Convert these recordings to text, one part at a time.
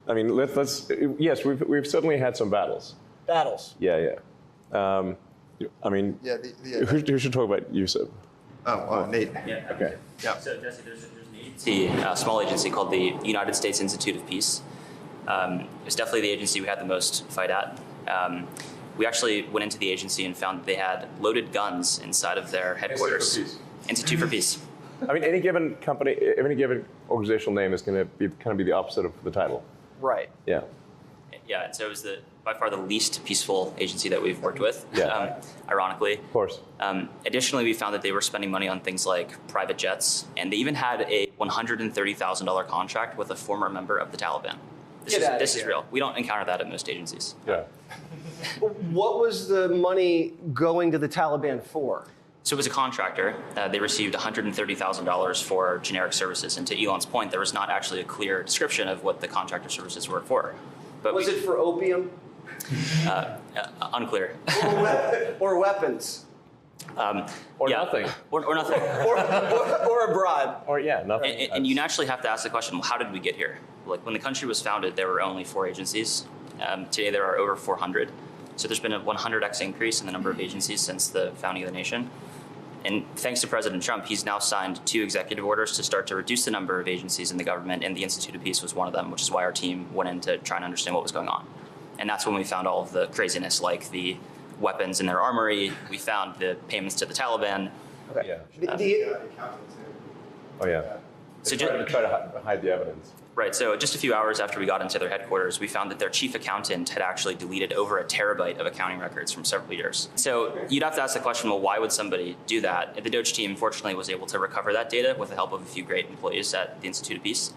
I mean, yes, we've certainly had some battles. Battles. Yeah. I mean, who should talk about USIP? Nate. Yeah. Okay. Yeah. So Jesse, there's an agency, a small agency called the United States Institute of Peace. It's definitely the agency we had the most fight at. We actually went into the agency and found that they had loaded guns inside of their headquarters. Institute for Peace. I mean, any given company, any given organizational name is going to be kind of be the opposite of the title. Right. Yeah. Yeah, and so it was by far the least peaceful agency that we've worked with, ironically. Of course. Additionally, we found that they were spending money on things like private jets, and they even had a $130,000 contract with a former member of the Taliban. This is real. We don't encounter that at most agencies. Yeah. What was the money going to the Taliban for? So it was a contractor. They received $130,000 for generic services. And to Elon's point, there was not actually a clear description of what the contractor services were for. But was it for opium? Unclear. Or weapons? Or nothing. Or nothing. or a bribe. Or nothing. And you naturally have to ask the question, well, how did we get here? Like when the country was founded, there were only 4 agencies. Today there are over 400. So there's been a 100x increase in the number of agencies since the founding of the nation. And thanks to President Trump, he's now signed 2 executive orders to start to reduce the number of agencies in the government, and the Institute of Peace was one of them, which is why our team went in to try and understand what was going on. And that's when we found all of the craziness, like the weapons in their armory. We found the payments to the Taliban. Okay. Yeah. Oh, yeah. So try to hide the evidence. Right, so just a few hours after we got into their headquarters, we found that their chief accountant had actually deleted over 1 terabyte of accounting records from several years. So you'd have to ask the question, well, why would somebody do that? The DOGE team, fortunately, was able to recover that data with the help of a few great employees at the Institute of Peace.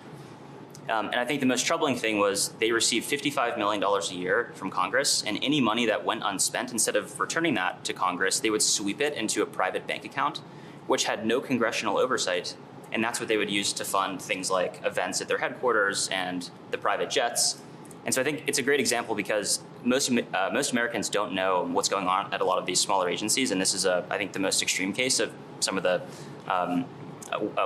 And I think the most troubling thing was they received $55 million a year from Congress, and any money that went unspent, instead of returning that to Congress, they would sweep it into a private bank account, which had no congressional oversight. And that's what they would use to fund things like events at their headquarters and the private jets. And so I think it's a great example because most Americans don't know what's going on at a lot of these smaller agencies. And this is, I think, the most extreme case of some of the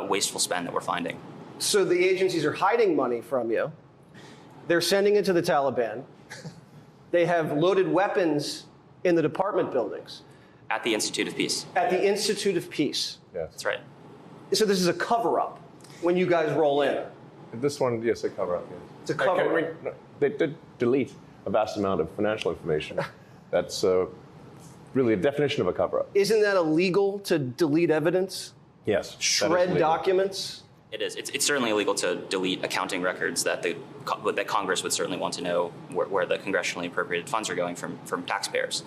wasteful spend that we're finding. So the agencies are hiding money from you. They're sending it to the Taliban. They have loaded weapons in the department buildings. At the Institute of Peace. At the Institute of Peace. Yes. That's right. So this is a cover-up when you guys roll in. This one, yes, a cover-up. Yes. It's a cover-up. They did delete a vast amount of financial information. That's really a definition of a cover-up. Isn't that illegal to delete evidence? Yes. Shred documents? It is. It's certainly illegal to delete accounting records that that Congress would certainly want to know where the congressionally appropriated funds are going from taxpayers.